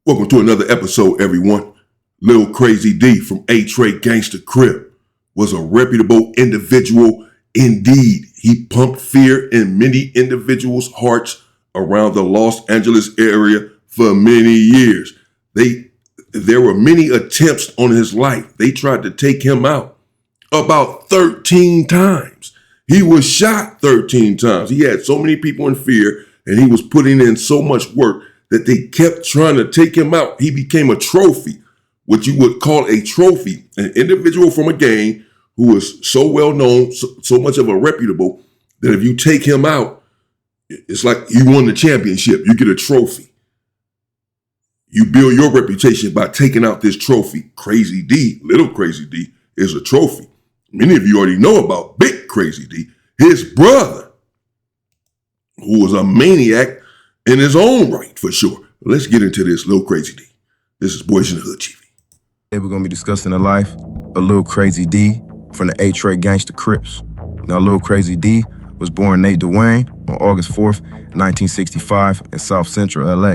Welcome to another episode, everyone. Lil Crazy D from A-Trade Gangsta Crip was a reputable individual indeed. He pumped fear in many individuals' hearts around the Los Angeles area for many years. There were many attempts on his life. They tried to take him out about 13 times. He was shot 13 times. He had so many people in fear, and he was putting in so much work that they kept trying to take him out. He became a trophy, what you would call a trophy, an individual from a gang who was so well known, so much of a reputable, that if you take him out, it's like you won the championship. You get a trophy. You build your reputation by taking out this trophy. Crazy D, Little Crazy D, is a trophy. Many of you already know about Big Crazy D, his brother, who was a maniac in his own right, for sure. Let's get into this, Lil Crazy D. This is Boys in the Hood TV. Today we're going to be discussing the life of Lil Crazy D from the A-Trade Gangsta Crips. Now, Lil Crazy D was born Nate Dwayne on August 4th, 1965 in South Central LA.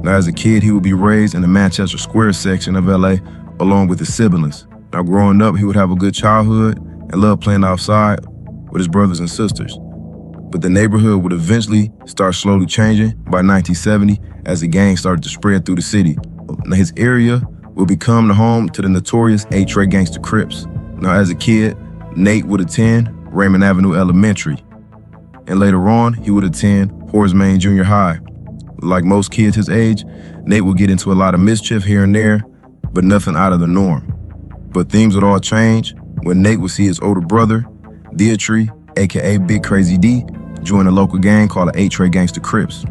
Now, as a kid, he would be raised in the Manchester Square section of LA along with his siblings. Now, growing up, he would have a good childhood and love playing outside with his brothers and sisters. But the neighborhood would eventually start slowly changing by 1970 as the gang started to spread through the city. Now, his area would become the home to the notorious A-Trade Gangsta Crips. Now, as a kid, Nate would attend Raymond Avenue Elementary, and later on, he would attend Horace Mann Junior High. Like most kids his age, Nate would get into a lot of mischief here and there, but nothing out of the norm. But things would all change when Nate would see his older brother, Dietrich, aka Big Crazy D, join a local gang called the A-Trade Gangsta Crips.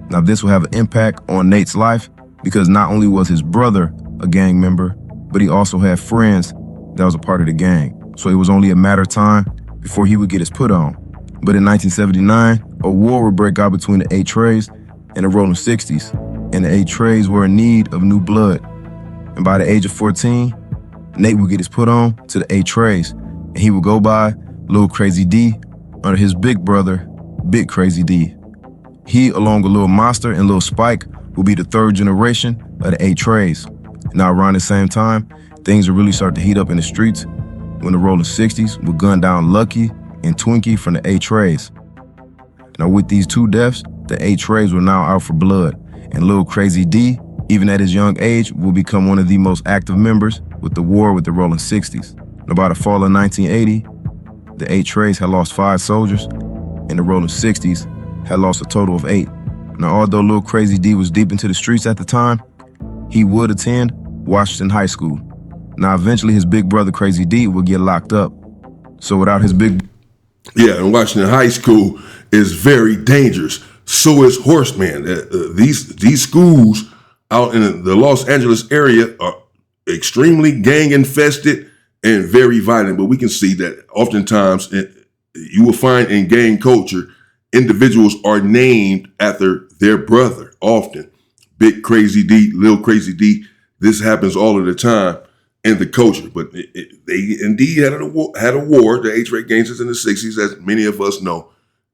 Now, this will have an impact on Nate's life because not only was his brother a gang member, but he also had friends that was a part of the gang. So it was only a matter of time before he would get his put on. But in 1979, a war would break out between the A-Trades and the Rolling 60s, and the A-Trades were in need of new blood. And by the age of 14, Nate would get his put on to the A-Trades, and he would go by Lil Crazy D under his big brother, Big Crazy D. He, along with Lil Monster and Lil Spike, will be the third generation of the A-Trades. Now, around the same time, things would really start to heat up in the streets when the Rolling 60s would gun down Lucky and Twinkie from the A-Trades. Now, with these two deaths, the A-Trades were now out for blood, and Lil Crazy D, even at his young age, will become one of the most active members with the war with the Rolling 60s. Now, by the fall of 1980, the A-Trades had lost 5 soldiers, and the Rolling 60s had lost a total of 8. Now, although Lil Crazy D was deep into the streets at the time, he would attend Washington High School. Now, eventually, his big brother Crazy D would get locked up. So without his big... Yeah, and Washington High School is very dangerous. So is Horseman. These schools out in the Los Angeles area are extremely gang infested and very violent. But we can see that oftentimes you will find in gang culture, individuals are named after their brother often. Big Crazy D, Lil Crazy D. This happens all of the time in the culture. But they indeed had a war, the A-Trade gangsters in the 60s, as many of us know.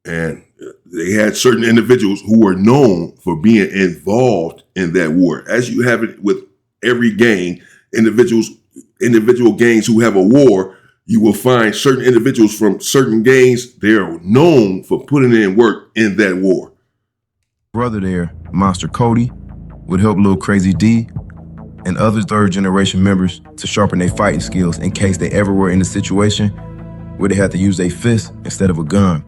And they had certain individuals who were known for being involved in that war. As you have it with every gang, individual gangs who have a war, you will find certain individuals from certain gangs, they're known for putting in work in that war. Brother there, Monster Cody, would help Lil Crazy D and other third-generation members to sharpen their fighting skills in case they ever were in a situation where they had to use their fists instead of a gun.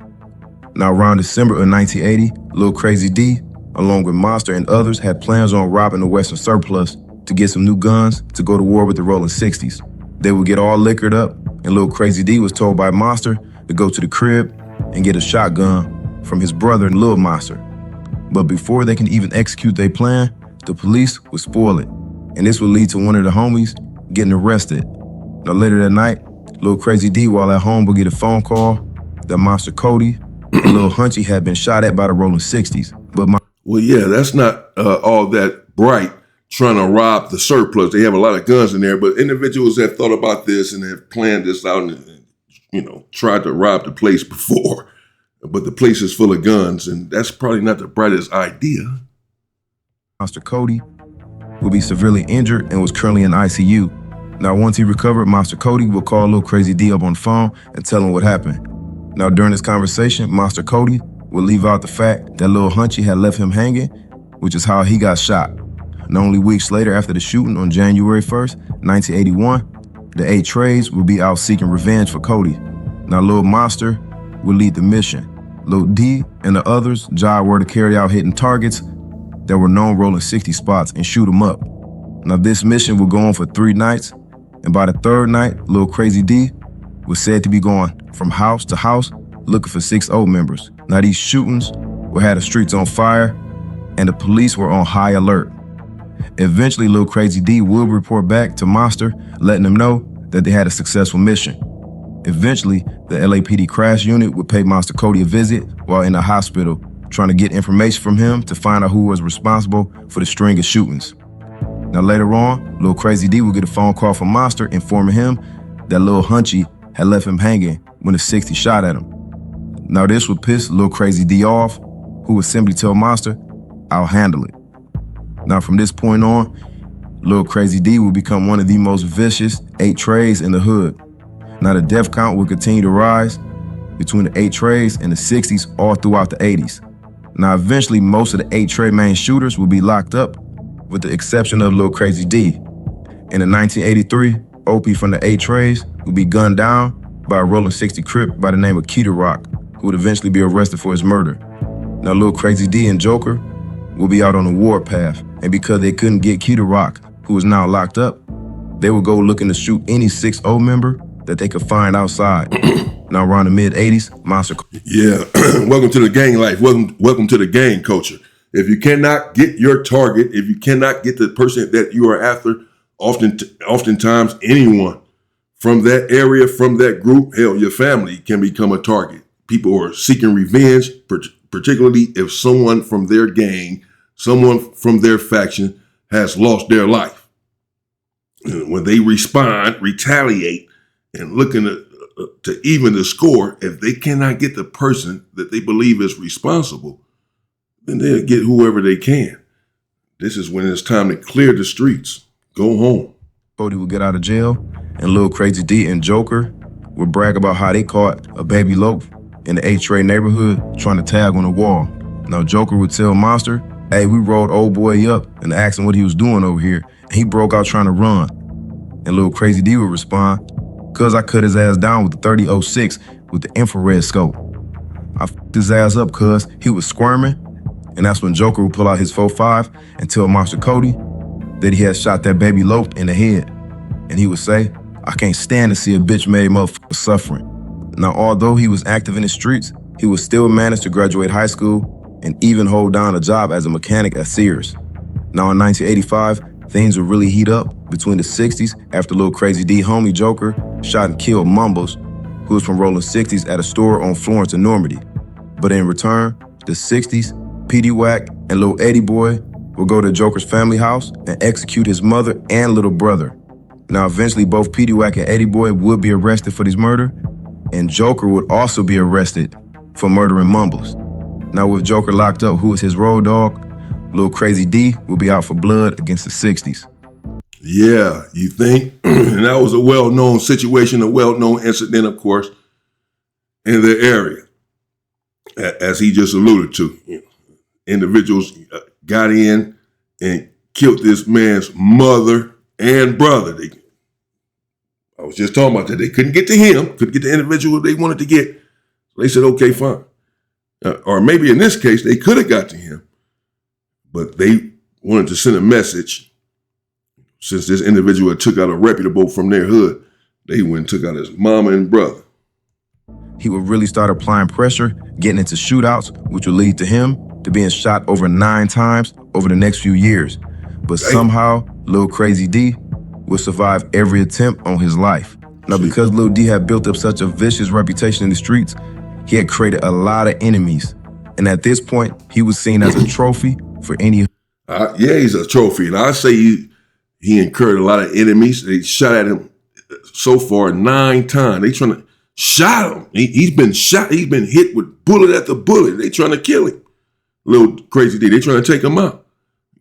Now, around December of 1980, Lil Crazy D, along with Monster and others, had plans on robbing the Western surplus to get some new guns to go to war with the Rolling 60s. They would get all liquored up, and Lil Crazy D was told by Monster to go to the crib and get a shotgun from his brother, Lil Monster. But before they can even execute their plan, the police would spoil it, and this would lead to one of the homies getting arrested. Now, later that night, Lil Crazy D, while at home, would get a phone call that Monster Cody and Lil Hunchy had been shot at by the Rolling 60s. Well, yeah, that's not all that bright, trying to rob the surplus. They have a lot of guns in there, but individuals have thought about this and have planned this out and tried to rob the place before. But the place is full of guns, and that's probably not the brightest idea. Monster Cody would be severely injured and was currently in ICU. Now, once he recovered, Monster Cody would call Lil Crazy D up on the phone and tell him what happened. Now, during this conversation, Monster Cody would leave out the fact that Lil Hunchy had left him hanging, which is how he got shot. Not only weeks later, after the shooting on January 1st, 1981, the 8 Trays would be out seeking revenge for Cody. Now, Lil Monster would lead the mission. Lil D and the others job were to carry out hitting targets that were known rolling 60 spots and shoot them up. Now, this mission would go on for 3 nights, and by the 3rd night, Lil Crazy D was said to be going from house to house looking for 6-0 members. Now, these shootings would have the streets on fire, and the police were on high alert. Eventually, Lil Crazy D would report back to Monster, letting them know that they had a successful mission. Eventually, the LAPD crash unit would pay Monster Cody a visit while in the hospital, trying to get information from him to find out who was responsible for the string of shootings. Now, later on, Lil Crazy D would get a phone call from Monster informing him that Lil Hunchy had left him hanging when the 60 shot at him. Now, this would piss Lil Crazy D off, who would simply tell Monster, "I'll handle it." Now, from this point on, Lil Crazy D would become one of the most vicious 8 Trays in the hood. Now, the death count would continue to rise between the 8 Trays and the 60s all throughout the 80s. Now, eventually, most of the 8 Tray main shooters would be locked up, with the exception of Lil Crazy D. And in 1983, OP from the 8 Trays would be gunned down by a rolling 60 Crip by the name of Keita Rock, who would eventually be arrested for his murder. Now, Lil Crazy D and Joker will be out on the warpath, and because they couldn't get Keita Rock, who is now locked up, they would go looking to shoot any 6-0 member that they could find outside. Now, around the mid-80s, Monster... Yeah, welcome to the gang life. Welcome to the gang culture. If you cannot get your target, if you cannot get the person that you are after, oftentimes anyone from that area, from that group, hell, your family can become a target. People are seeking revenge, particularly if someone from their gang, someone from their faction has lost their life. When they respond, retaliate, and looking to even the score, if they cannot get the person that they believe is responsible, then they'll get whoever they can. This is when it's time to clear the streets. Go home. Cody would get out of jail, and Lil Crazy D and Joker would brag about how they caught a baby loaf in the 8 Tray neighborhood trying to tag on the wall. Now, Joker would tell Monster, "Hey, we rolled old boy up and asked him what he was doing over here, and he broke out trying to run." And Lil Crazy D would respond, "Cause I cut his ass down with the 30-06 with the infrared scope. I f***ed his ass up cause he was squirming." And that's when Joker would pull out his 4.5 and tell Monster Cody that he had shot that baby loaf in the head. And he would say, "I can't stand to see a bitch-made motherfucker suffering." Now, although he was active in the streets, he would still manage to graduate high school and even hold down a job as a mechanic at Sears. Now, in 1985, things would really heat up between the 60s after Lil Crazy D homie Joker shot and killed Mumbles, who was from rolling 60s at a store on Florence and Normandy. But in return, the 60s, P.D. Wack and Lil Eddie Boy would go to Joker's family house and execute his mother and little brother. Now, eventually, both P.D. Wack and Eddie Boy would be arrested for this murder, and Joker would also be arrested for murdering Mumbles. Now, with Joker locked up, who is his road dog, Lil Crazy D will be out for blood against the 60s. Yeah, you think? And that was a well-known situation, a well-known incident, of course, in the area, as he just alluded to. Individuals got in and killed this man's mother and brother. I was just talking about that. They couldn't get to him, couldn't get the individual they wanted to get. So they said, okay, fine. Or maybe in this case, they could have got to him, but they wanted to send a message. Since this individual took out a reputable from their hood, they went and took out his mama and brother. He would really start applying pressure, getting into shootouts, which would lead to him to being shot over 9 times over the next few years. But somehow, Lil Crazy D would survive every attempt on his life. Now, because Lil D had built up such a vicious reputation in the streets, he had created a lot of enemies. And at this point, he was seen as a trophy for any... Yeah, he's a trophy. And I say he incurred a lot of enemies. They shot at him so far 9 times. They trying to shot him. He's been shot. He's been hit with bullet after bullet. They trying to kill him. Lil Crazy D, they trying to take him out.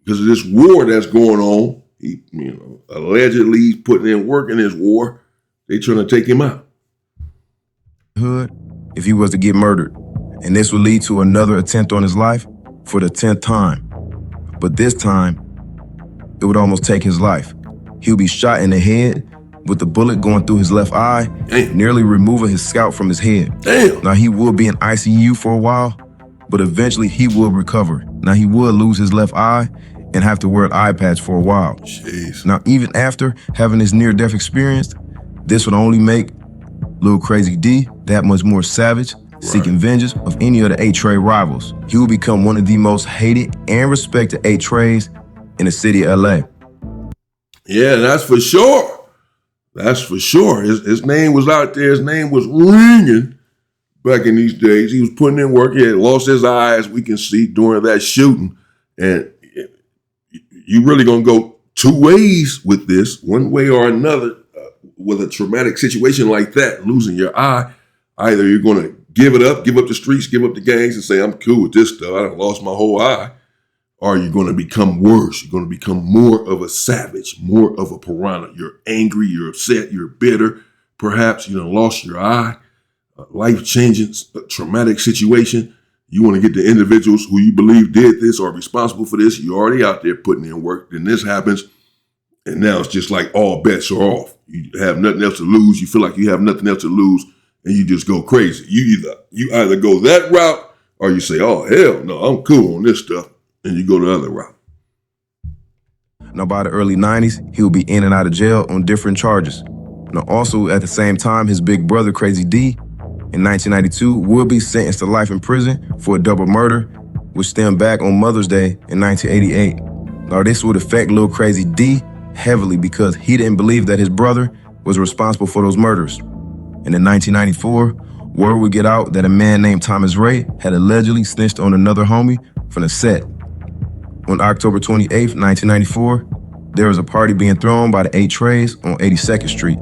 because of this war that's going on. He, allegedly he's putting in work in this war. They trying to take him out. Hood, if he was to get murdered, and this would lead to another attempt on his life for the 10th time. But this time, it would almost take his life. He would be shot in the head with the bullet going through his left eye, nearly removing his scalp from his head. Damn. Now, he would be in ICU for a while, but eventually he will recover. Now, he would lose his left eye and have to wear an eye patch for a while. Jeez. Now, even after having this near-death experience, this would only make Lil Crazy D that much more savage, seeking vengeance of any of the A-Trade rivals. He will become one of the most hated and respected A-Trades in the city of LA. Yeah, that's for sure. That's for sure. His name was out there. His name was ringing back in these days. He was putting in work. He had lost his eye, as we can see, during that shooting. And you really going to go two ways with this, one way or another, with a traumatic situation like that, losing your eye. Either you're going to give it up, give up the streets, give up the gangs and say, I'm cool with this stuff. I done lost my whole eye. Or you're going to become worse. You're going to become more of a savage, more of a piranha. You're angry, you're upset, you're bitter. Perhaps you done lost your eye. Life-changing, traumatic situation. You want to get the individuals who you believe did this or are responsible for this. You're already out there putting in work. Then this happens. And now it's just like all bets are off. You have nothing else to lose. You feel like you have nothing else to lose. And you just go crazy. You either go that route or you say, oh, hell no, I'm cool on this stuff. And you go the other route. Now, by the early 90s, he would be in and out of jail on different charges. Now, also at the same time, his big brother, Crazy D, in 1992, will be sentenced to life in prison for a double murder, which stemmed back on Mother's Day in 1988. Now, this would affect Lil Crazy D heavily because he didn't believe that his brother was responsible for those murders. And in 1994, word would get out that a man named Thomas Ray had allegedly snitched on another homie from the set. On October 28th, 1994, there was a party being thrown by the A-Trades on 82nd Street.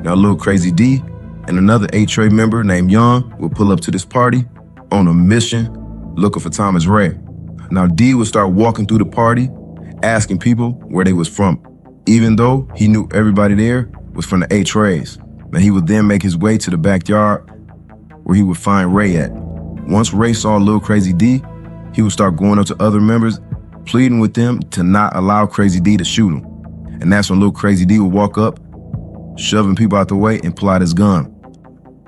Now, Lil Crazy D and another A-Trade member named Young would pull up to this party on a mission looking for Thomas Ray. Now, D would start walking through the party, asking people where they was from, even though he knew everybody there was from the A-Trades. Now, he would then make his way to the backyard where he would find Ray at. Once Ray saw Lil Crazy D, he would start going up to other members, pleading with them to not allow Crazy D to shoot him. And that's when Lil Crazy D would walk up, shoving people out the way and pull out his gun.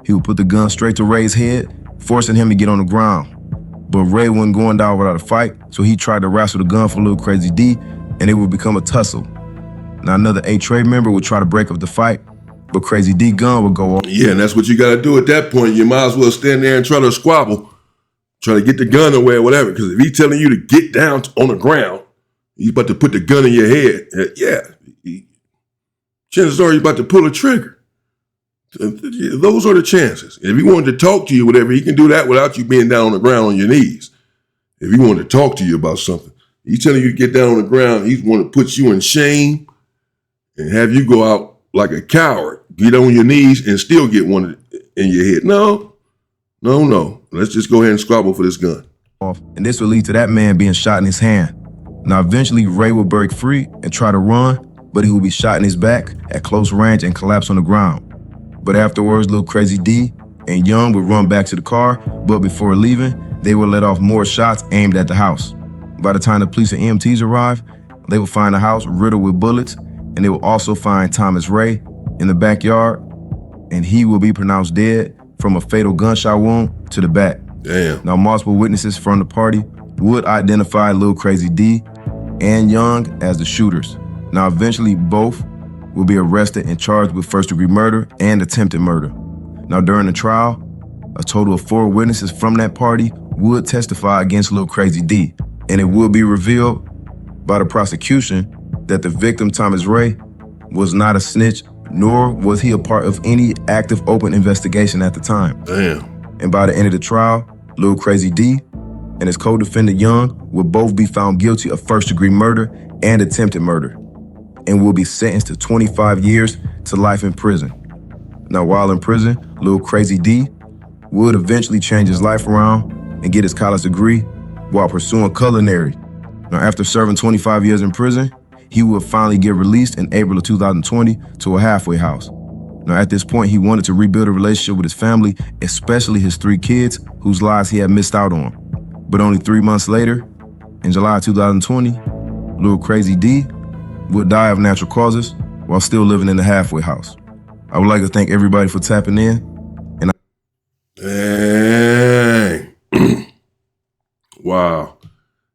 He would put the gun straight to Ray's head, forcing him to get on the ground. But Ray wasn't going down without a fight, so he tried to wrestle the gun from Lil Crazy D, and it would become a tussle. Now, another A-Trade member would try to break up the fight, but Crazy D gun would go off. Yeah, and that's what you got to do at that point. You might as well stand there and try to squabble. Try to get the gun away or whatever. Because if he's telling you to get down on the ground, he's about to put the gun in your head. Chances are he's about to pull a trigger. Those are the chances. If he wanted to talk to you, whatever, he can do that without you being down on the ground on your knees. If he wanted to talk to you about something, he's telling you to get down on the ground. He's want to put you in shame and have you go out like a coward, get on your knees and still get one in your head. No. Let's just go ahead and squabble for this gun. And this would lead to that man being shot in his hand. Now, eventually, Ray would break free and try to run, but he would be shot in his back at close range and collapse on the ground. But afterwards, Lil Crazy D and Young would run back to the car, but before leaving, they would let off more shots aimed at the house. By the time the police and EMTs arrived, they would find the house riddled with bullets, and they would also find Thomas Ray in the backyard, and he will be pronounced dead from a fatal gunshot wound to the back. Damn. Now, multiple witnesses from the party would identify Lil Crazy D and Young as the shooters. Now, eventually, both will be arrested and charged with first-degree murder and attempted murder. Now, during the trial, a total of 4 witnesses from that party would testify against Lil Crazy D, and it would be revealed by the prosecution that the victim, Thomas Ray, was not a snitch, nor was he a part of any active open investigation at the time. Damn. And by the end of the trial, Lil Crazy D and his co-defendant Young would both be found guilty of first-degree murder and attempted murder, and will be sentenced to 25 years to life in prison. Now, while in prison, Lil Crazy D would eventually change his life around and get his college degree while pursuing culinary. Now, after serving 25 years in prison, he would finally get released in April of 2020 to a halfway house. Now, at this point, he wanted to rebuild a relationship with his family, especially his 3 kids, whose lives he had missed out on. But only 3 months later, in July 2020, Lil Crazy D would die of natural causes while still living in the halfway house. I would like to thank everybody for tapping in. Dang. Wow.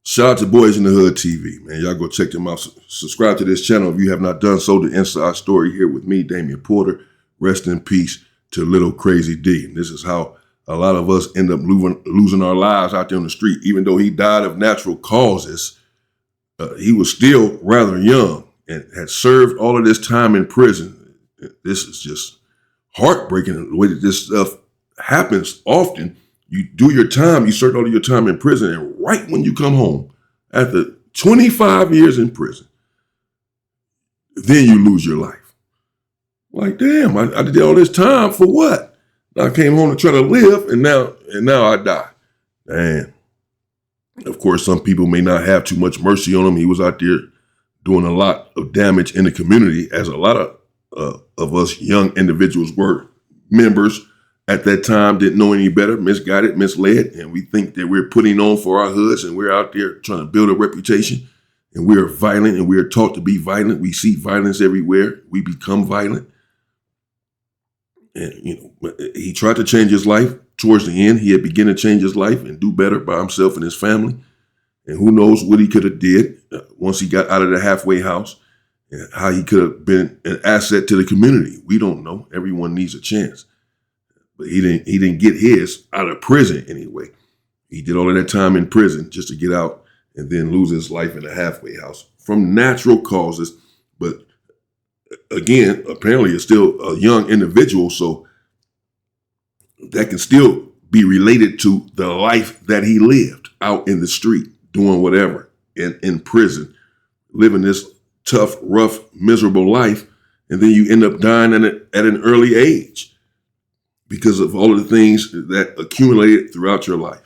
Shout out to Boys in the Hood TV, man. Y'all go check them out. Subscribe to this channel if you have not done so. The Inside Story here with me, Damian Porter. Rest in peace to Little Crazy D. And this is how a lot of us end up losing our lives out there on the street. Even though he died of natural causes, he was still rather young and had served all of this time in prison. This is just heartbreaking the way that this stuff happens often. You do your time, you serve all of your time in prison, and right when you come home, after 25 years in prison, then you lose your life. Like, damn, I did all this time for what? I came home to try to live, and now I die. And of course, some people may not have too much mercy on him. He was out there doing a lot of damage in the community, as a lot of us young individuals were members at that time, didn't know any better, misguided, misled, and we think that we're putting on for our hoods and we're out there trying to build a reputation, and we're violent and we're taught to be violent. We see violence everywhere. We become violent. And, he tried to change his life towards the end. He had begun to change his life and do better by himself and his family. And who knows what he could have did once he got out of the halfway house, and how he could have been an asset to the community. We don't know. Everyone needs a chance. But he didn't get his out of prison anyway. He did all of that time in prison just to get out and then lose his life in a halfway house from natural causes. But again, apparently it's still a young individual, so that can still be related to the life that he lived out in the street, doing whatever in prison, living this tough, rough, miserable life, and then you end up dying at an early age because of all of the things that accumulated throughout your life.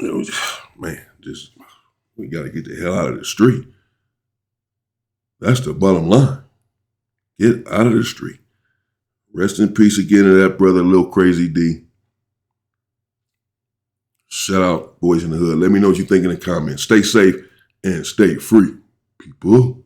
We got to get the hell out of the street. That's the bottom line. Get out of the street. Rest in peace again to that brother, Lil Crazy D. Shout out, Boys in the Hood. Let me know what you think in the comments. Stay safe and stay free, people.